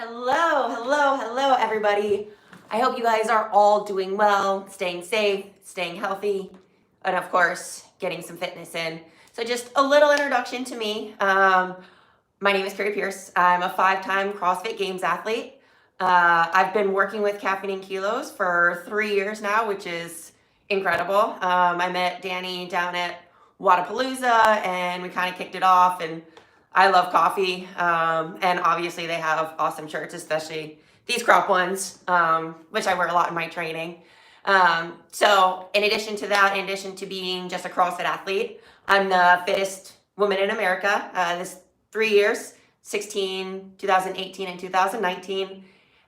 Hello, everybody. I hope you guys are all doing well, staying safe, staying healthy, and of course, getting some fitness in. So just a little introduction to me. My name is Kari Pearce. I'm a 5-time CrossFit Games athlete. I've been working with Caffeine and Kilos for 3 years now, which is incredible. I met Danny down at Wadapalooza and we kind of kicked it off, and I love coffee, and obviously they have awesome shirts, especially these crop ones, which I wear a lot in my training. So in addition to that, in addition to being just a CrossFit athlete, I'm the fittest woman in America this 3 years, 2018 and 2019.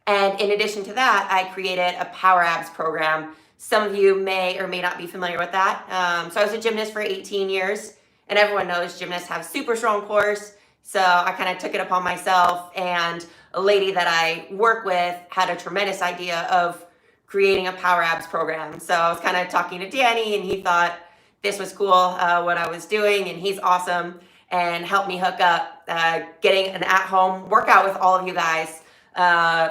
And in addition to that, I created a PowerAbs program. Some of you may or may not be familiar with that. So I was a gymnast for 18 years. And everyone knows gymnasts have super strong cores. So I kind of took it upon myself, and a lady that I work with had a tremendous idea of creating a PowerAbs program. So I was kind of talking to Danny, and he thought this was cool, what I was doing, and he's awesome and helped me hook up getting an at-home workout with all of you guys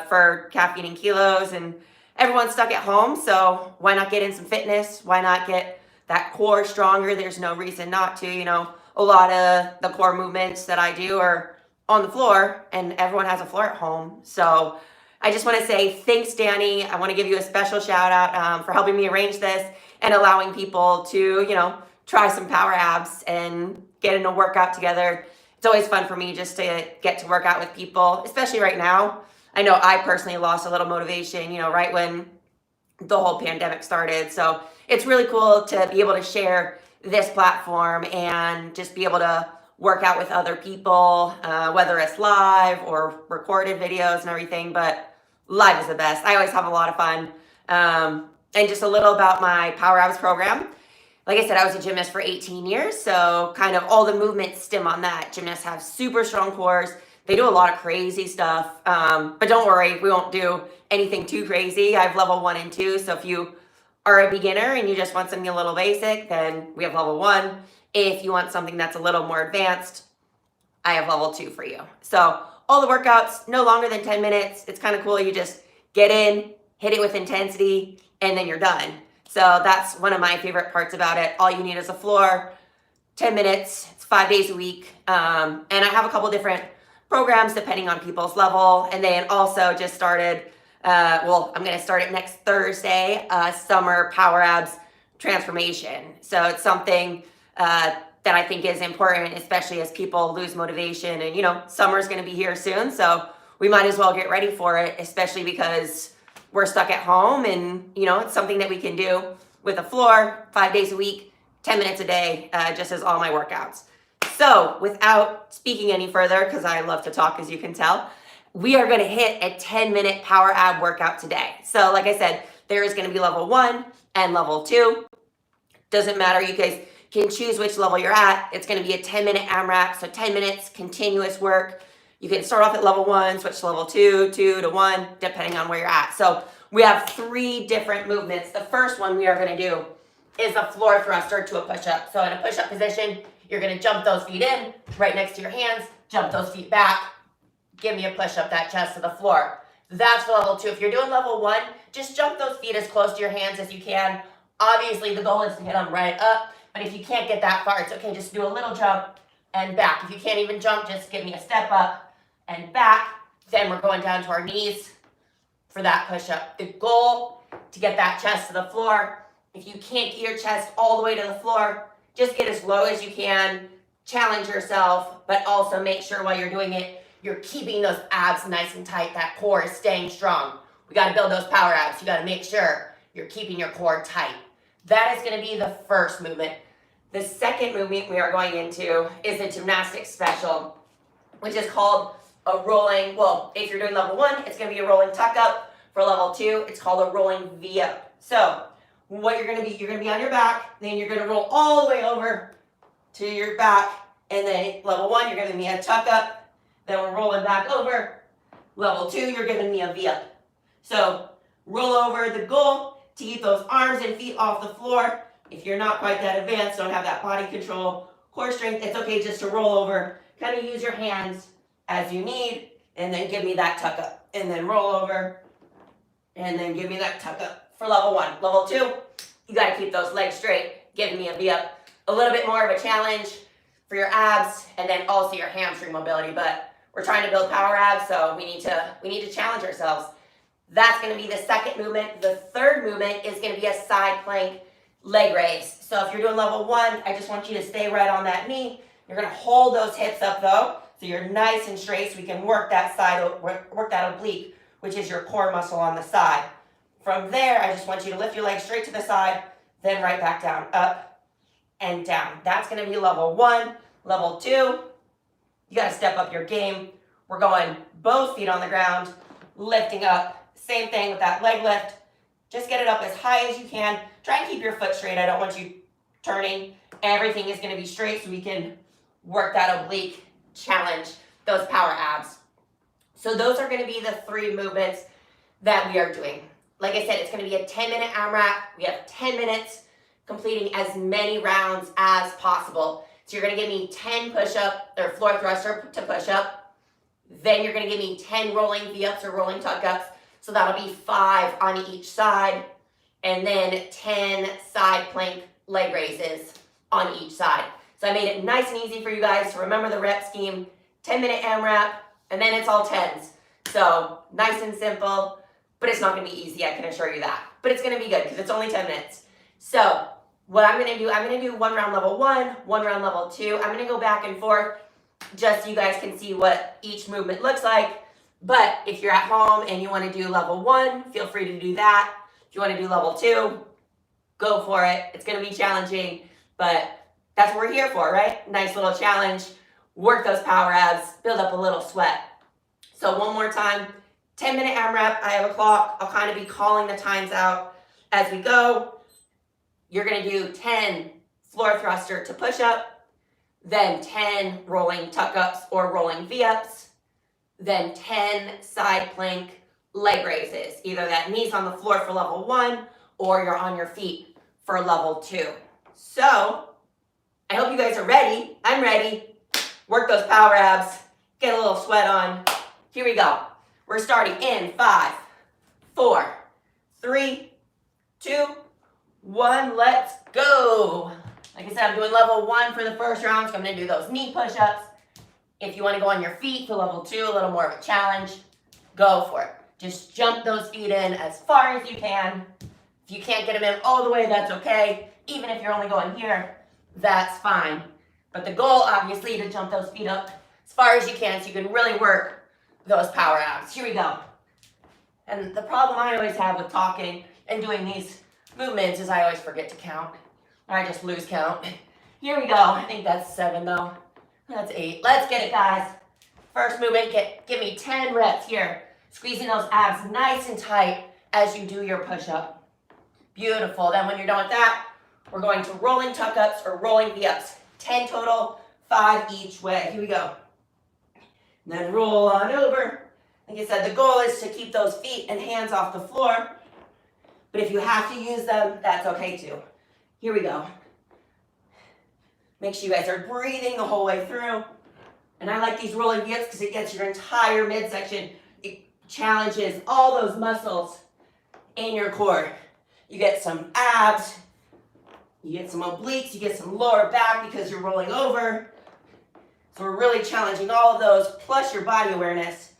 for Caffeine and Kilos. And everyone's stuck at home, so why not get in some fitness? Why not get that core stronger? There's no reason not to. A lot of the core movements that I do are on the floor, and everyone has a floor at home. So I just want to say thanks, Danny. I want to give you a special shout out for helping me arrange this and allowing people to, try some power abs and get in a workout together. It's always fun for me just to get to work out with people, especially right now. I know I personally lost a little motivation, right when the whole pandemic started. So it's really cool to be able to share this platform and just be able to work out with other people, whether it's live or recorded videos and everything, but live is the best. I always have a lot of fun. And just a little about my PowerAbs program. Like I said, I was a gymnast for 18 years, so kind of all the movements stem on that. Gymnasts have super strong cores. They do a lot of crazy stuff, but don't worry, we won't do anything too crazy. I have level 1 and 2, so if you are a beginner and you just want something a little basic, then we have level 1. If you want something that's a little more advanced, I have level 2 for you. So all the workouts, no longer than 10 minutes. It's kind of cool. You just get in, hit it with intensity, and then you're done. So that's one of my favorite parts about it. All you need is a floor, 10 minutes, it's 5 days a week. And I have a couple different programs depending on people's level. And then also just started, I'm going to start it next Thursday, summer PowerAbs transformation. So it's something that I think is important, especially as people lose motivation. And, summer's going to be here soon. So we might as well get ready for it, especially because we're stuck at home, and, it's something that we can do with a floor 5 days a week, 10 minutes a day, just as all my workouts. So without speaking any further, because I love to talk, as you can tell, we are going to hit a 10-minute power ab workout today. So like I said, there is going to be level 1 and level 2. Doesn't matter. You guys can choose which level you're at. It's going to be a 10-minute AMRAP, so 10 minutes continuous work. You can start off at level 1, switch to level 2, 2 to 1, depending on where you're at. So we have 3 different movements. The first one we are going to do is a floor thruster to a push-up. So in a push-up position, you're going to jump those feet in, right next to your hands, jump those feet back, give me a push-up, that chest to the floor. That's level 2. If you're doing level 1, just jump those feet as close to your hands as you can. Obviously, the goal is to get them right up, but if you can't get that far, it's okay. Just do a little jump and back. If you can't even jump, just give me a step up and back. Then we're going down to our knees for that push-up. The goal, to get that chest to the floor. If you can't get your chest all the way to the floor, just get as low as you can. Challenge yourself, but also make sure while you're doing it, you're keeping those abs nice and tight. That core is staying strong. We got to build those power abs. You got to make sure you're keeping your core tight. That is going to be the first movement. The second movement we are going into is a gymnastics special, which is called a rolling, if you're doing level 1, it's going to be a rolling tuck up. For level 2, it's called a rolling V up. So what you're going to be on your back, then you're going to roll all the way over to your back, and then level 1, you're giving me a tuck up, then we're rolling back over. Level 2, you're giving me a V up. So roll over. The goal, to keep those arms and feet off the floor. If you're not quite that advanced, don't have that body control, core strength, it's okay just to roll over. Kind of use your hands as you need. and then give me that tuck up, and then roll over, and then give me that tuck up for level 1. Level 2, you got to keep those legs straight, giving me a V up. A little bit more of a challenge for your abs, and then also your hamstring mobility, but we're trying to build power abs, so we need to challenge ourselves. That's going to be the second movement. The third movement is going to be a side plank leg raise. So if you're doing level 1, I just want you to stay right on that knee. You're going to hold those hips up though, so you're nice and straight, so we can work that side, work that oblique, which is your core muscle on the side. From there, I just want you to lift your legs straight to the side, then right back down, up and down. That's going to be level 1. Level 2, you got to step up your game. We're going both feet on the ground, lifting up. Same thing with that leg lift. Just get it up as high as you can. Try and keep your foot straight. I don't want you turning. Everything is going to be straight so we can work that oblique, challenge those power abs. So those are going to be the 3 movements that we are doing. Like I said, it's going to be a 10-minute AMRAP. We have 10 minutes completing as many rounds as possible. So you're going to give me 10 push-up or floor thruster to push-up. Then you're going to give me 10 rolling V-ups or rolling tuck-ups. So that'll be 5 on each side. And then 10 side plank leg raises on each side. So I made it nice and easy for you guys to remember the rep scheme. 10-minute AMRAP, and then it's all 10s. So nice and simple, but it's not going to be easy, I can assure you that. But it's going to be good because it's only 10 minutes. So what I'm going to do 1 round level 1, 1 round level 2. I'm going to go back and forth just so you guys can see what each movement looks like. But if you're at home and you want to do level 1, feel free to do that. If you want to do level 2, go for it. It's going to be challenging, but that's what we're here for, right? Nice little challenge. Work those power abs, build up a little sweat. So one more time, 10-minute AMRAP. I have a clock. I'll kind of be calling the times out as we go. You're going to do 10 floor thruster to push up, then 10 rolling tuck ups or rolling V-ups, then 10 side plank leg raises. Either that knee's on the floor for level 1 or you're on your feet for level 2. So I hope you guys are ready. I'm ready. Work those power abs. Get a little sweat on. Here we go. We're starting in 5, 4, 3, 2, 1. Let's go. Like I said, I'm doing level 1 for the first round, so I'm going to do those knee push-ups. If you want to go on your feet for level 2, a little more of a challenge, go for it. Just jump those feet in as far as you can. If you can't get them in all the way, that's okay. Even if you're only going here, that's fine. But the goal, obviously, to jump those feet up as far as you can so you can really work those power abs. Here we go. And the problem I always have with talking and doing these movements is I always forget to count. I just lose count. Here we go. I think that's 7 though. That's 8. Let's get it, guys. First movement, give me 10 reps here. Squeezing those abs nice and tight as you do your push-up. Beautiful. Then when you're done with that, we're going to rolling tuck-ups or rolling V-ups. 10 total, 5 each way. Here we go. And then roll on over. Like I said, the goal is to keep those feet and hands off the floor. But if you have to use them, that's okay too. Here we go. Make sure you guys are breathing the whole way through. And I like these rolling V-ups because it gets your entire midsection. It challenges all those muscles in your core. You get some abs, you get some obliques, you get some lower back because you're rolling over. So we're really challenging all of those, plus your body awareness.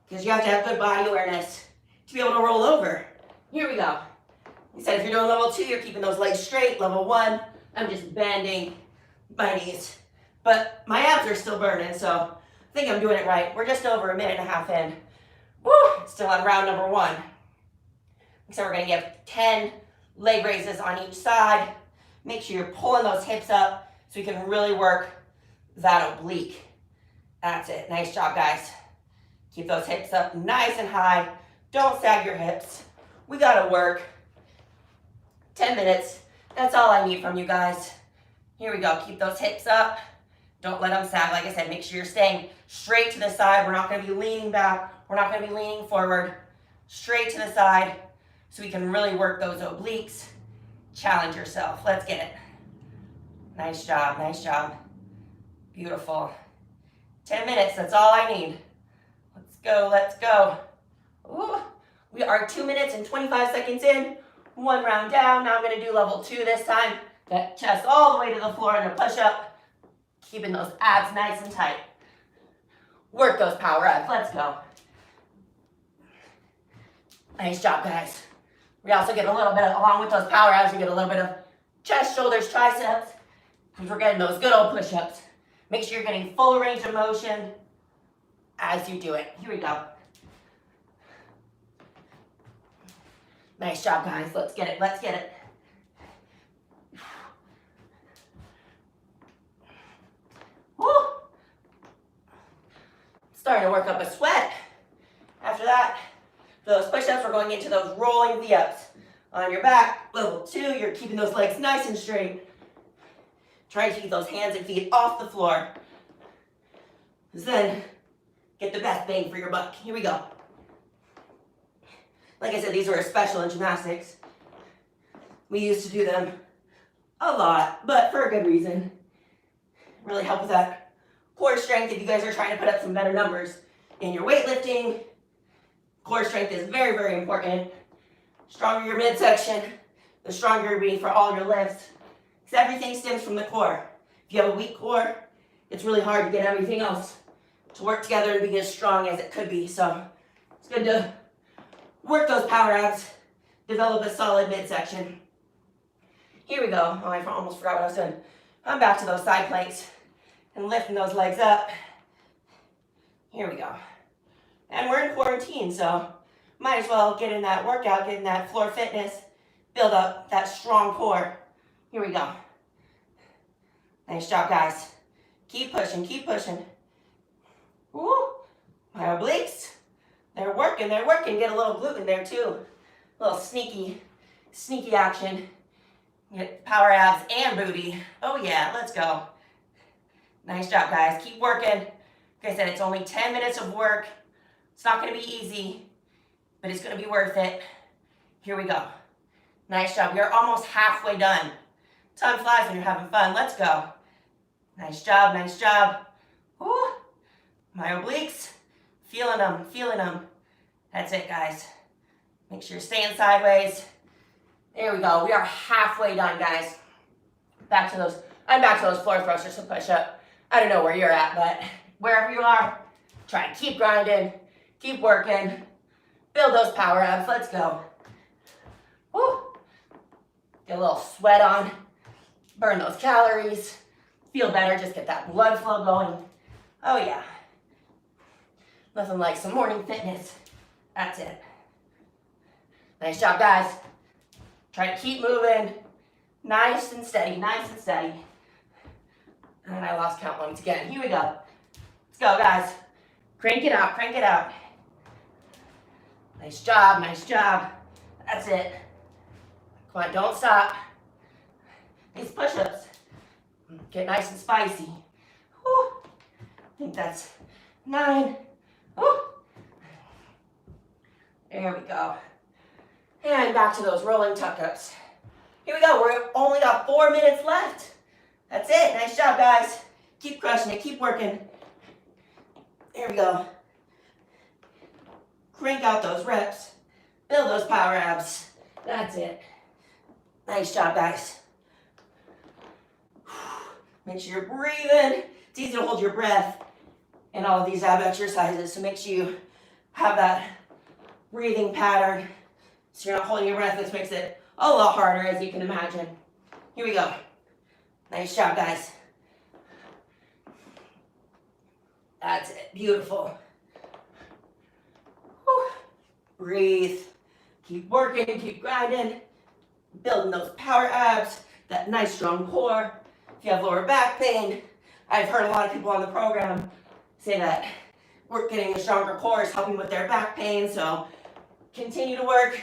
Because you have to have good body awareness to be able to roll over. Here we go. Like I said, if you're doing level 2, you're keeping those legs straight. Level 1, I'm just bending my knees. But my abs are still burning, so I think I'm doing it right. We're just over 1.5 minutes in. Woo! Still on round number 1. So we're going to give 10 leg raises on each side. Make sure you're pulling those hips up so you can really work that oblique. That's it. Nice job, guys. Keep those hips up nice and high. Don't sag your hips. We got to work. 10 minutes. That's all I need from you guys. Here we go. Keep those hips up. Don't let them sag. Like I said, make sure you're staying straight to the side. We're not going to be leaning back. We're not going to be leaning forward. Straight to the side so we can really work those obliques. Challenge yourself. Let's get it. Nice job. Nice job. Beautiful. 10 minutes. That's all I need. go, let's go. Ooh. We are 2 minutes and 25 seconds in. One round down. Now I'm going to do level 2 this time. That chest all the way to the floor in a push-up. Keeping those abs nice and tight. Work those power abs. Let's go. Nice job, guys. We also get a little bit of, along with those power abs, we get a little bit of chest, shoulders, triceps. Because we're getting those good old push-ups. Make sure you're getting full range of motion as you do it. Here we go. Nice job, guys. Let's get it. Let's get it. Woo! Starting to work up a sweat. After that, for those push-ups, we're going into those rolling V-ups. On your back, level 2, you're keeping those legs nice and straight. Trying to keep those hands and feet off the floor. Then, get the best bang for your buck. Here we go. Like I said, these were special in gymnastics. We used to do them a lot, but for a good reason. Really help with that core strength if you guys are trying to put up some better numbers in your weightlifting. Core strength is very, very important. Stronger your midsection, the stronger you're being for all your lifts. Because everything stems from the core. If you have a weak core, it's really hard to get everything else to work together and be as strong as it could be. So it's good to work those power abs, develop a solid midsection. Here we go. Oh, I almost forgot what I was doing. I'm back to those side planks and lifting those legs up. Here we go. And we're in quarantine, so might as well get in that workout, get in that floor fitness, build up that strong core. Here we go. Nice job, guys. Keep pushing, keep pushing. Woo! My obliques. They're working, they're working. Get a little glute in there too. A little sneaky action. Get power abs and booty. Oh yeah, let's go. Nice job, guys. Keep working. Like I said, it's only 10 minutes of work. It's not gonna be easy, but it's gonna be worth it. Here we go. Nice job. We are almost halfway done. Time flies when you're having fun. Let's go. Nice job, nice job. Woo. My obliques, feeling them, feeling them. That's it, guys. Make sure you're staying sideways. There we go. We are halfway done, guys. Back to those, I'm back to those floor thrusters to push up. I don't know where you're at, but wherever you are, try and keep grinding, keep working, build those power abs. Let's go. Woo. Get a little sweat on, burn those calories, feel better, just get that blood flow going. Oh yeah. Nothing like some morning fitness. That's it. Nice job, guys. Try to keep moving. Nice and steady, nice and steady. And I lost count once again. Here we go. Let's go, guys. Crank it out, crank it out. Nice job, nice job. That's it. Come on, don't stop. These push-ups get nice and spicy. Woo. I think that's 9. Woo. There we go. And back to those rolling tuck-ups. Here we go. We're only got 4 minutes left. That's it. Nice job, guys. Keep crushing it. Keep working. There we go. Crank out those reps. Build those power abs. That's it. Nice job, guys. Make sure you're breathing. It's easy to hold your breath in all of these ab exercises, so make sure you have that breathing pattern so you're not holding your breath, which makes it a lot harder, as you can imagine. Here we go. Nice job, guys. That's it. Beautiful. Whew. Breathe. Keep working, keep grinding. Building those power abs, that nice strong core. If you have lower back pain, I've heard a lot of people on the program say that getting a stronger core is helping with their back pain, so continue to work.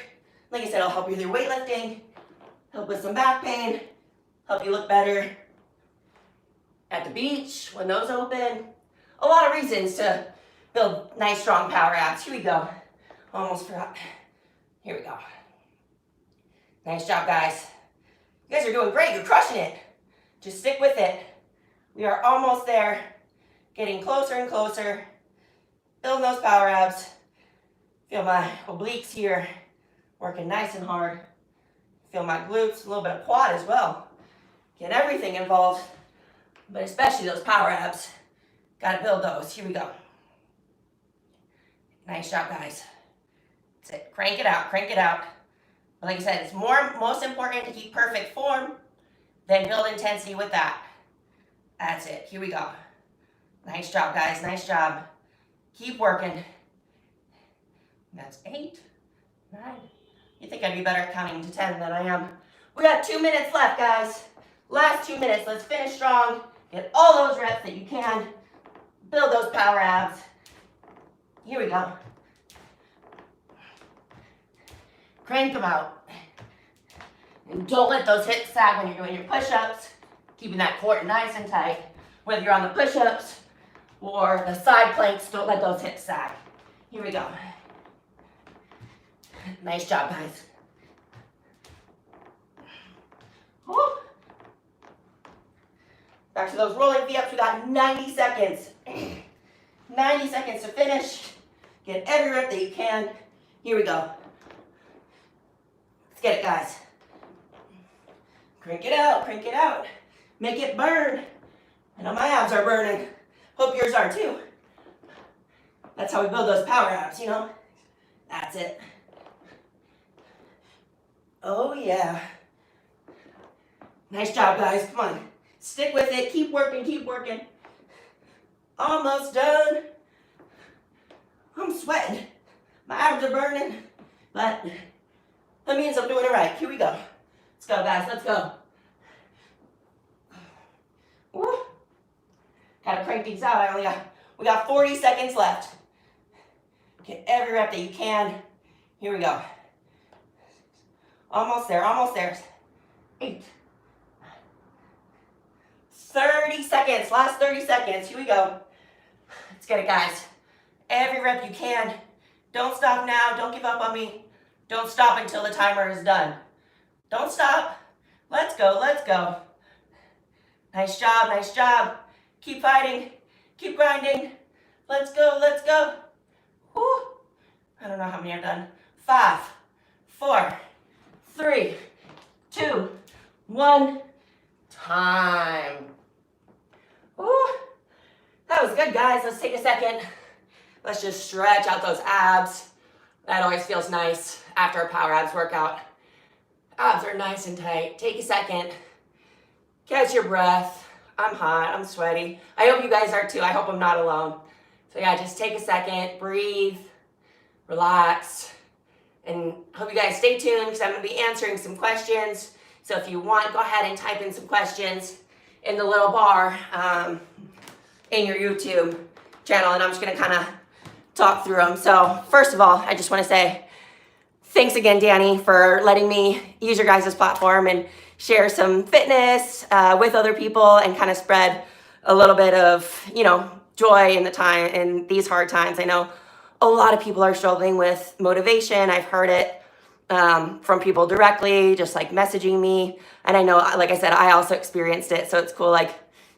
Like I said, it'll help you with your weightlifting, help with some back pain, help you look better at the beach when those open. A lot of reasons to build nice strong power abs. Here we go. Almost forgot. Here we go. Nice job, guys. You guys are doing great. You're crushing it. Just stick with it. We are almost there. Getting closer and closer. Building those power abs. Feel my obliques here working nice and hard. Feel my glutes, a little bit of quad as well. Get everything involved, but especially those power abs. Gotta build those. Here we go. Nice job, guys. That's it. Crank it out, crank it out. But like I said, it's most important to keep perfect form than build intensity with that. That's it. Here we go. Nice job, guys. Nice job. Keep working. That's 8, 9. You think I'd be better at counting to 10 than I am. We got 2 minutes left, guys. Last 2 minutes. Let's finish strong. Get all those reps that you can. Build those power abs. Here we go. Crank them out. And don't let those hips sag when you're doing your push-ups. Keeping that core nice and tight. Whether you're on the push-ups or the side planks, don't let those hips sag. Here we go. Nice job, guys. Woo. Back to those rolling V-ups. We got 90 seconds. 90 seconds to finish. Get every rep that you can. Here we go. Let's get it, guys. Crank it out, crank it out. Make it burn. I know my abs are burning. Hope yours are too. That's how we build those power abs, you know? That's it. Oh yeah. Nice job, guys. Come on. Stick with it. Keep working, keep working. Almost done. I'm sweating. My abs are burning, but that means I'm doing it right. Here we go. Let's go, guys. Let's go. Woo. Gotta crank these out. We got 40 seconds left. Get every rep that you can. Here we go. Almost there, almost there. 8. 30 seconds, last 30 seconds. Here we go. Let's get it, guys. Every rep you can. Don't stop now. Don't give up on me. Don't stop until the timer is done. Don't stop. Let's go, let's go. Nice job, nice job. Keep fighting. Keep grinding. Let's go, let's go. Woo. I don't know how many I've done. 5, 4, 3, 2, 1. Time. Woo. That was good, guys. Let's take a second. Let's just stretch out those abs. That always feels nice after a power abs workout. Abs are nice and tight. Take a second. Catch your breath. I'm hot. I'm sweaty. I hope you guys are too. I hope I'm not alone. So yeah, just take a second. Breathe. Relax. And hope you guys stay tuned because I'm going to be answering some questions. So if you want, go ahead and type in some questions in the little bar in your YouTube channel, and I'm just going to kind of talk through them. So first of all, I just want to say thanks again, Danny, for letting me use your guys' platform and share some fitness with other people and kind of spread a little bit of, you know, joy in these hard times. I know a lot of people are struggling with motivation. I've heard it from people directly, just like messaging me. And I know, like I said, I also experienced it. So it's cool, like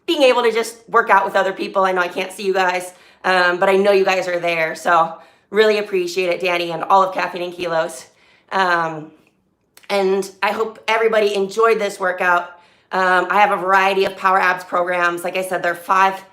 being able to just work out with other people. I know I can't see you guys, but I know you guys are there. So really appreciate it, Danny, and all of Caffeine and Kilos. And I hope everybody enjoyed this workout. I have a variety of Power Abs programs. Like I said, they're five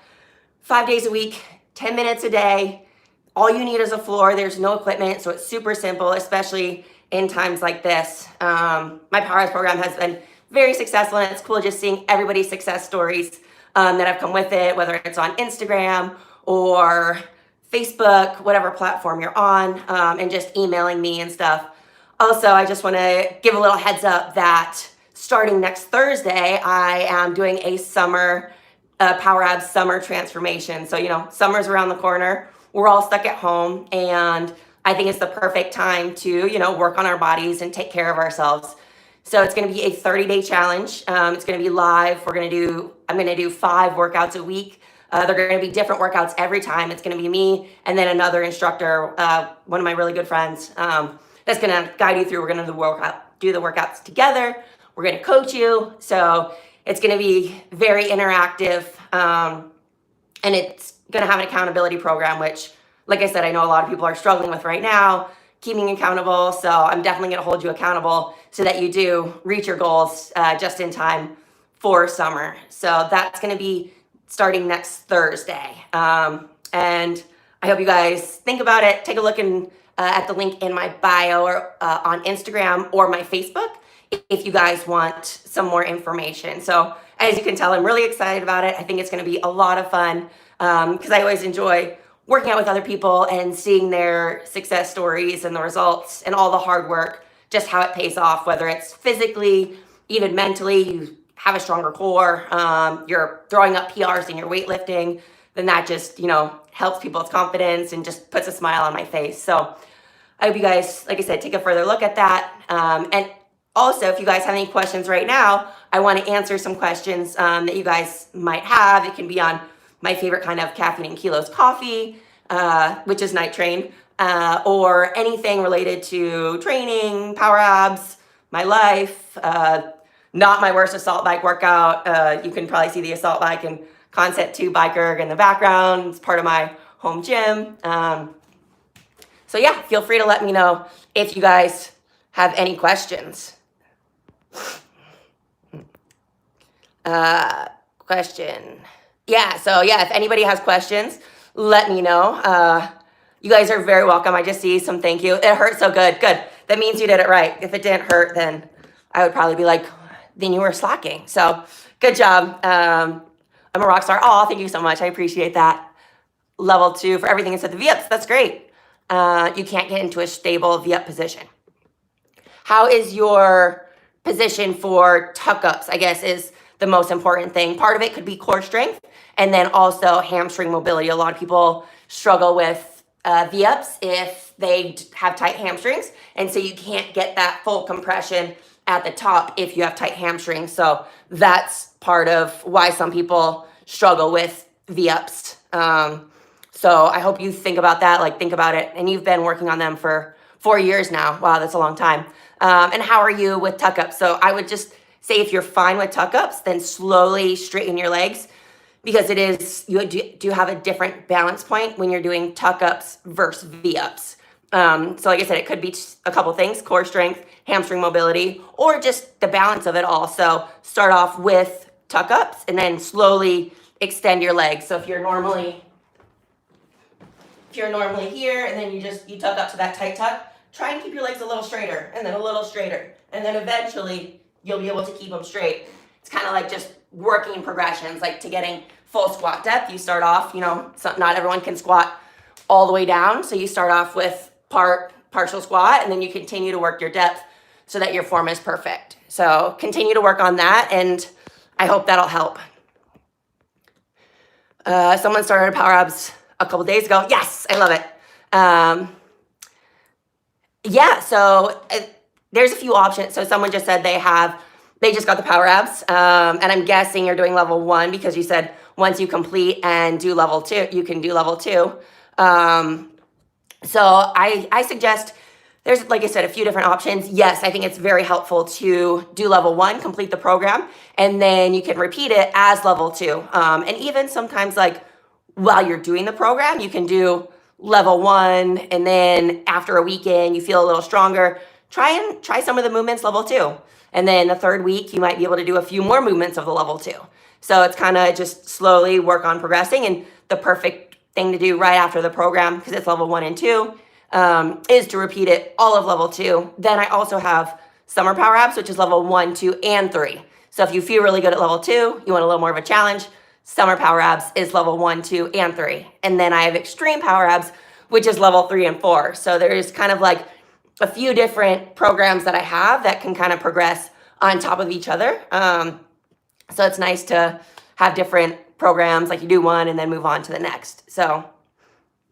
days a week, 10 minutes a day. All you need is a floor. There's no equipment, so it's super simple, especially in times like this. My Power Abs program has been very successful, and it's cool just seeing everybody's success stories that have come with it, whether it's on Instagram or Facebook, whatever platform you're on, and just emailing me and stuff. Also, I just want to give a little heads up that starting next Thursday, I am doing a summer Power Abs summer transformation. So, you know, summer's around the corner. We're all stuck at home, and I think it's the perfect time to, you know, work on our bodies and take care of ourselves. So it's going to be a 30-day challenge. It's going to be live. I'm going to do 5 workouts a week. They're going to be different workouts every time. It's going to be me and then another instructor, one of my really good friends, that's going to guide you through. We're going to do the workouts together. We're going to coach you. So it's going to be very interactive. And it's going to have an accountability program, which like I said, I know a lot of people are struggling with right now, keeping accountable. So I'm definitely going to hold you accountable so that you do reach your goals just in time for summer. So that's going to be starting next Thursday. And I hope you guys think about it. Take a look at the link in my bio or on Instagram or my Facebook if you guys want some more information. So as you can tell, I'm really excited about it. I think it's going to be a lot of fun because I always enjoy working out with other people and seeing their success stories and the results and all the hard work, just how it pays off, whether it's physically, even mentally, you have a stronger core, you're throwing up PRs in your weightlifting, then that just, helps people's confidence and just puts a smile on my face. So I hope you guys, like I said, take a further look at that. And also, if you guys have any questions right now, I want to answer some questions that you guys might have. It can be on my favorite kind of Caffeine and Kilos coffee, which is Night Train, or anything related to training, power abs, my life, not my worst assault bike workout. You can probably see the assault bike and Concept 2 bike erg in the background. It's part of my home gym. So yeah, feel free to let me know if you guys have any questions. Question. Yeah, so yeah, if anybody has questions, let me know. You guys are very welcome. I just see some thank you. It hurt so good. Good. That means you did it right. If it didn't hurt, then I would probably be like, then you were slacking. So good job. I'm a rock star. Oh, thank you so much. I appreciate that. Level 2 for everything except the V-ups. That's great. You can't get into a stable V-up position. How is your position for tuck-ups, I guess, is the most important thing. Part of it could be core strength and then also hamstring mobility. A lot of people struggle with V-ups if they have tight hamstrings, and so you can't get that full compression at the top if you have tight hamstrings. So that's part of why some people struggle with V-ups. So I hope you think about that, think about it. And you've been working on them for 4 years now. Wow, that's a long time. And how are you with tuck-ups? So I would just say if you're fine with tuck-ups, then slowly straighten your legs, because it is, you do have a different balance point when you're doing tuck-ups versus V-ups. So like I said, it could be a couple things: core strength, hamstring mobility, or just the balance of it all. So start off with tuck-ups and then slowly extend your legs. So if you're normally here and then you tuck up to that tight tuck, try and keep your legs a little straighter and then a little straighter. And then eventually you'll be able to keep them straight. It's kind of like just working in progressions, like to getting full squat depth. You start off, not everyone can squat all the way down. So you start off with partial squat, and then you continue to work your depth so that your form is perfect. So continue to work on that, and I hope that'll help. Someone started PowerAbs a couple days ago. Yes, I love it. Yeah, so there's a few options. So someone just said they just got the PowerAbs, and I'm guessing you're doing level 1 because you said once you complete and do level 2, you can do level 2. So I suggest there's, like I said, a few different options. Yes, I think it's very helpful to do level 1, complete the program, and then you can repeat it as level 2. And even sometimes while you're doing the program, you can do level 1, and then after a weekend, you feel a little stronger. Try some of the movements level 2. And then the third week, you might be able to do a few more movements of the level 2. So it's kind of just slowly work on progressing. And the perfect thing to do right after the program, because it's level 1 and 2, is to repeat it all of level 2. Then I also have summer PowerAbs, which is level 1, 2, and 3. So if you feel really good at level 2, you want a little more of a challenge, summer PowerAbs is level 1, 2, and 3. And then I have extreme PowerAbs, which is level 3 and 4. So there's kind of a few different programs that I have that can kind of progress on top of each other. So it's nice to have different programs, you do one and then move on to the next. So,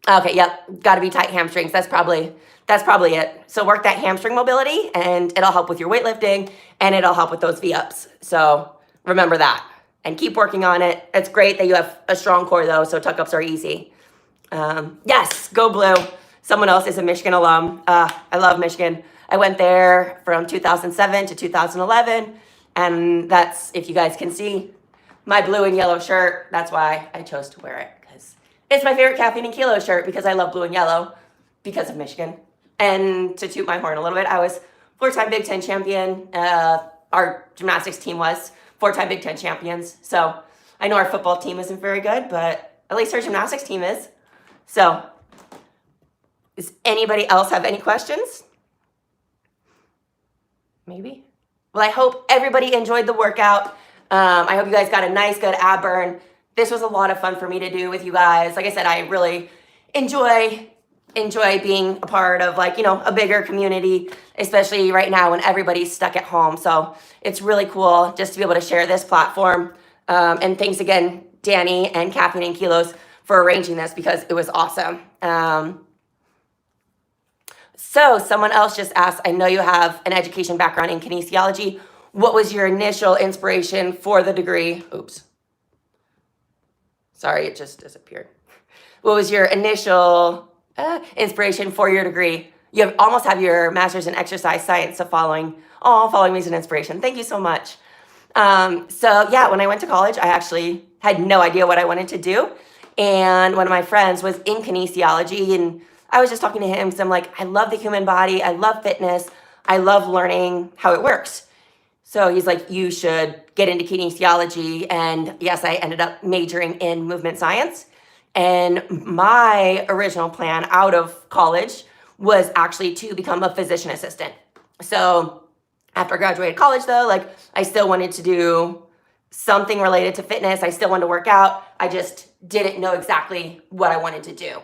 okay, yep, got to be tight hamstrings. That's probably it. So work that hamstring mobility, and it'll help with your weightlifting, and it'll help with those V-ups. So remember that, and keep working on it. It's great that you have a strong core though, so tuck-ups are easy. Yes, go blue. Someone else is a Michigan alum. I love Michigan. I went there from 2007 to 2011, and that's, if you guys can see, my blue and yellow shirt. That's why I chose to wear it, because It's my favorite Caffeine and Kilos shirt because I love blue and yellow because of Michigan. And to toot my horn a little bit, I was 4-time Big Ten champion. Our gymnastics team was 4-time Big Ten champions. So I know our football team isn't very good, but at least our gymnastics team is. So does anybody else have any questions? Maybe? Well, I hope everybody enjoyed the workout. I hope you guys got a nice, good ab burn. This was a lot of fun for me to do with you guys. Like I said, I really enjoy being a part of, like, you know, a bigger community, especially right now when everybody's stuck at home. So it's really cool just to be able to share this platform. And thanks again, Danny and Caffeine and Kilos, for arranging this because it was awesome. So someone else just asked, I know you have an education background in kinesiology. What was your initial inspiration for the degree? Oops. Sorry, it just disappeared. What was your initial inspiration for your degree? You almost have your master's in exercise science, so following me is an inspiration. Thank you so much. So yeah, when I went to college, I actually had no idea what I wanted to do. And one of my friends was in kinesiology, and I was just talking to him, so I'm like, I love the human body, I love fitness, I love learning how it works. So he's like, you should get into kinesiology. And yes, I ended up majoring in movement science. And my original plan out of college was actually to become a physician assistant. So after I graduated college, though, like, I still wanted to do something related to fitness. I still wanted to work out. I just didn't know exactly what I wanted to do.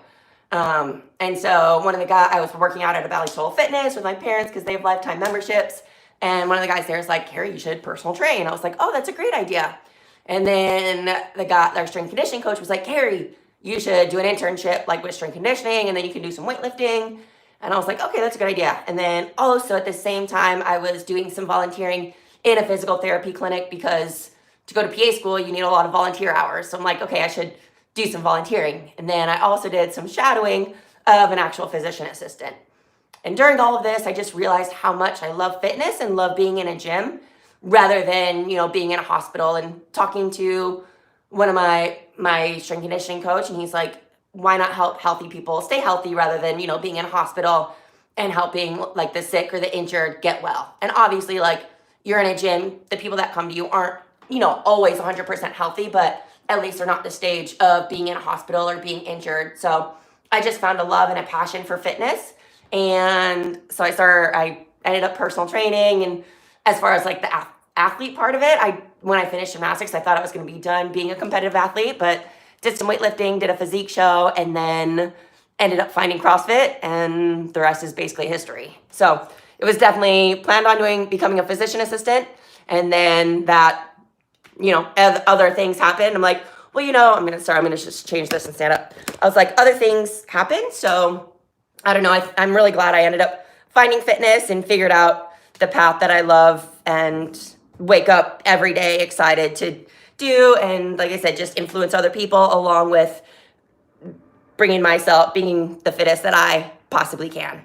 And so one of the guys, I was working out at a Valley Soul Fitness with my parents because they have lifetime memberships. And one of the guys there is like, Kari, you should personal train. I was like, oh, that's a great idea. And then our strength conditioning coach was like, Kari, you should do an internship like with strength conditioning, and then you can do some weightlifting. And I was like, okay, that's a good idea. And then also at the same time, I was doing some volunteering in a physical therapy clinic because to go to PA school, you need a lot of volunteer hours. So I'm like, okay, I should do some volunteering. And then I also did some shadowing of an actual physician assistant. And during all of this, I just realized how much I love fitness and love being in a gym rather than, you know, being in a hospital. And talking to one of my strength conditioning coach, and he's like, why not help healthy people stay healthy rather than, you know, being in a hospital and helping like the sick or the injured get well. And obviously, like, you're in a gym, the people that come to you aren't, you know, always 100% healthy, but at least they're not the stage of being in a hospital or being injured. So I just found a love and a passion for fitness. And so I ended up personal training. And as far as like the athlete part of it, when I finished gymnastics, I thought I was going to be done being a competitive athlete, but did some weightlifting, did a physique show, and then ended up finding CrossFit, and the rest is basically history. So it was definitely planned on becoming a physician assistant. And then that, you know, other things happened. I'm like, well, you know, I'm going to just change this and stand up. I was like, other things happened. So I don't know. I'm really glad I ended up finding fitness and figured out the path that I love and wake up every day excited to do. And like I said, just influence other people along with being the fittest that I possibly can.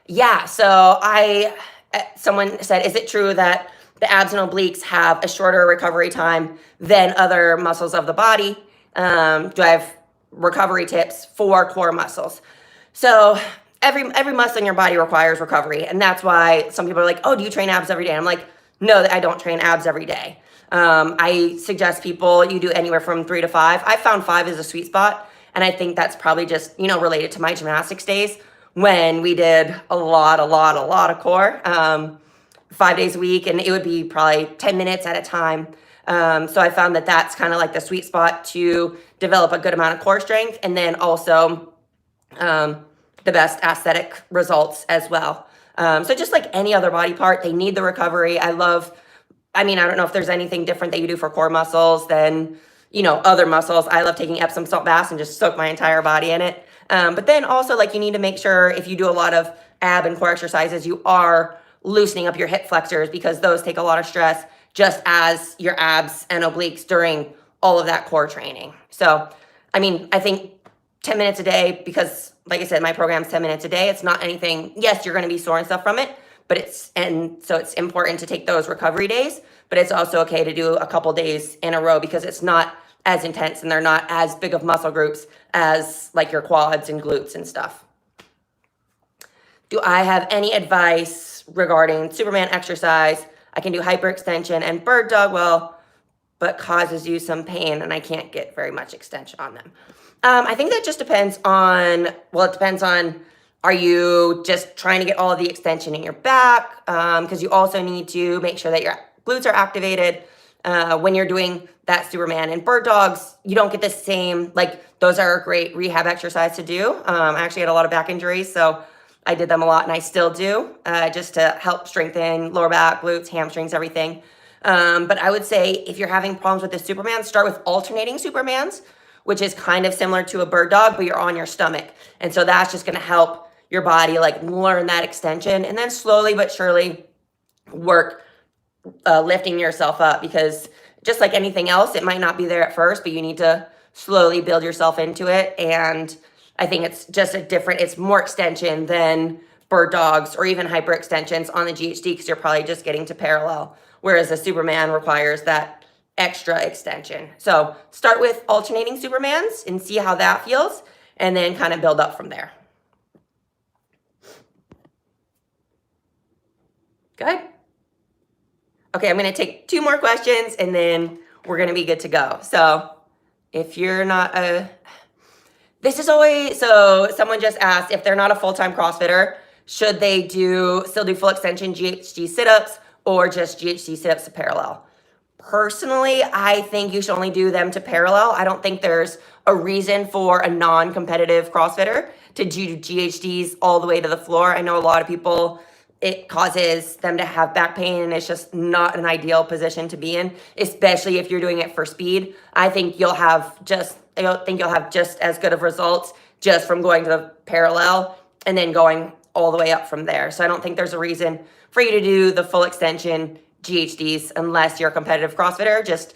Yeah. So someone said, is it true that the abs and obliques have a shorter recovery time than other muscles of the body? Do I have recovery tips for core muscles? So every muscle in your body requires recovery. And that's why some people are like, oh, do you train abs every day? And I'm like, no, I don't train abs every day. I suggest people, you do anywhere from 3 to 5. I found 5 is a sweet spot. And I think that's probably just, you know, related to my gymnastics days when we did a lot of core, 5 days a week. And it would be probably 10 minutes at a time. So I found that that's kind of like the sweet spot to develop a good amount of core strength, and then also the best aesthetic results as well. So just like any other body part, they need the recovery. I don't know if there's anything different that you do for core muscles than, you know, other muscles. I love taking Epsom salt baths and just soak my entire body in it. But then also, like, you need to make sure if you do a lot of ab and core exercises, you are loosening up your hip flexors because those take a lot of stress, just as your abs and obliques during all of that core training. So, I mean, I think 10 minutes a day, because like I said, my program's 10 minutes a day. It's not anything, yes, you're going to be sore and stuff from it, so it's important to take those recovery days, but it's also okay to do a couple days in a row because it's not as intense and they're not as big of muscle groups as like your quads and glutes and stuff. Do I have any advice regarding Superman exercise? I can do hyperextension and bird dog well, but causes you some pain and I can't get very much extension on them. I think that just depends on, well, it depends on, are you just trying to get all of the extension in your back? Because you also need to make sure that your glutes are activated. When you're doing that Superman and bird dogs, you don't get the same, like those are a great rehab exercise to do. I actually had a lot of back injuries, so I did them a lot and I still do, just to help strengthen lower back, glutes, hamstrings, everything. But I would say if you're having problems with the Superman, start with alternating Supermans, which is kind of similar to a bird dog, but you're on your stomach. And so that's just gonna help your body like learn that extension and then slowly but surely work lifting yourself up, because just like anything else, it might not be there at first, but you need to slowly build yourself into it. And I think it's just it's more extension than bird dogs or even hyperextensions on the GHD because you're probably just getting to parallel, whereas a Superman requires that extra extension. So start with alternating Supermans and see how that feels, and then kind of build up from there. Good. Okay, I'm going to take 2 more questions and then we're going to be good to go. So if you're not this is always, so someone just asked if they're not a full-time CrossFitter, should they still do full extension GHD sit-ups or just GHD sit-ups to parallel? Personally, I think you should only do them to parallel. I don't think there's a reason for a non-competitive CrossFitter to do GHDs all the way to the floor. I know a lot of people, it causes them to have back pain and it's just not an ideal position to be in, especially if you're doing it for speed. I think you'll have just as good of results just from going to the parallel and then going all the way up from there. So I don't think there's a reason for you to do the full extension GHDs unless you're a competitive CrossFitter. Just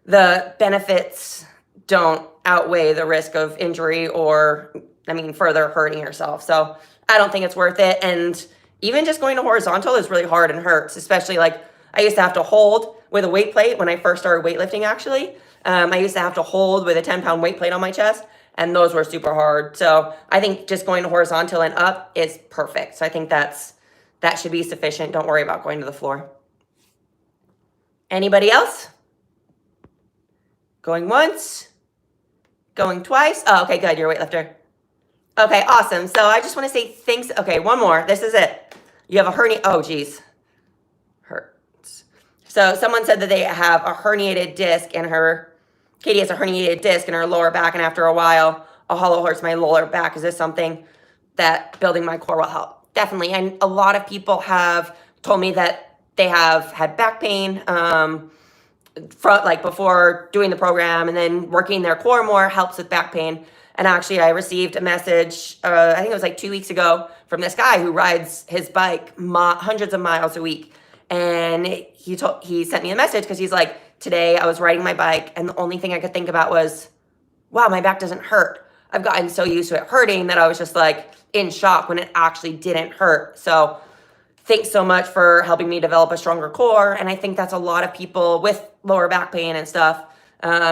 the benefits don't outweigh the risk of injury or, further hurting yourself. So I don't think it's worth it. And even just going to horizontal is really hard and hurts, especially like I used to have to hold with a weight plate when I first started weightlifting, actually. I used to have to hold with a 10-pound weight plate on my chest, and those were super hard. So I think just going to horizontal and up is perfect. So I think that should be sufficient. Don't worry about going to the floor. Anybody else? Going once? Going twice? Oh, okay, good. You're a weightlifter. Okay, awesome. So I just want to say thanks. Okay, one more. This is it. You have a hernia. Oh, geez. Hurts. So someone said that they have a herniated disc in her, Katie has a herniated disc in her lower back, and after a while, a hollow hurts my lower back. Is this something that building my core will help? Definitely. And a lot of people have told me that they have had back pain before doing the program, and then working their core more helps with back pain. And actually, I received a message, I think it was like 2 weeks ago, from this guy who rides his bike hundreds of miles a week. And he sent me a message because he's like, today I was riding my bike and the only thing I could think about was, wow, my back doesn't hurt. I've gotten so used to it hurting that I was just like in shock when it actually didn't hurt. So thanks so much for helping me develop a stronger core. And I think that's a lot of people with lower back pain and stuff,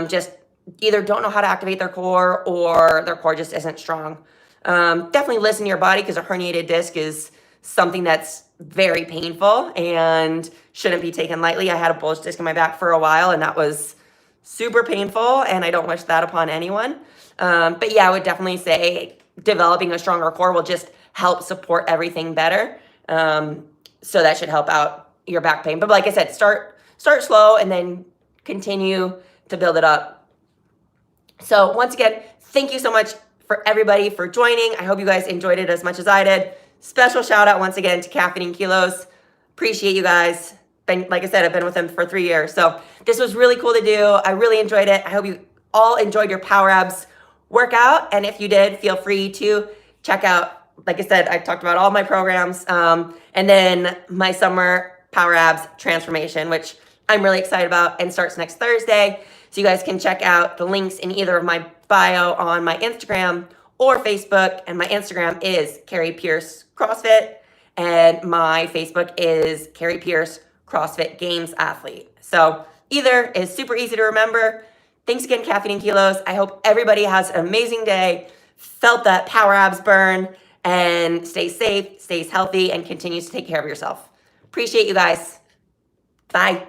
just either don't know how to activate their core or their core just isn't strong. Definitely listen to your body, because a herniated disc is something that's very painful and shouldn't be taken lightly. I had a bulge disc in my back for a while and that was super painful, and I don't wish that upon anyone. But yeah, I would definitely say developing a stronger core will just help support everything better. So that should help out your back pain. But like I said, start slow and then continue to build it up. So once again, thank you so much for everybody for joining. I hope you guys enjoyed it as much as I did. Special shout out once again to Caffeine and Kilos. Appreciate you guys. Like I said, I've been with them for 3 years. So this was really cool to do. I really enjoyed it. I hope you all enjoyed your PowerAbs workout. And if you did, feel free to check out, like I said, I talked about all my programs, and then my summer PowerAbs transformation, which I'm really excited about and starts next Thursday. So you guys can check out the links in either of my bio on my Instagram or Facebook. And my Instagram is Kari Pearce CrossFit. and my Facebook is Kari Pearce, CrossFit Games athlete. So either is super easy to remember. Thanks again, Caffeine and Kilos. I hope everybody has an amazing day, felt that power abs burn, and stays safe, stays healthy, and continues to take care of yourself. Appreciate you guys. Bye.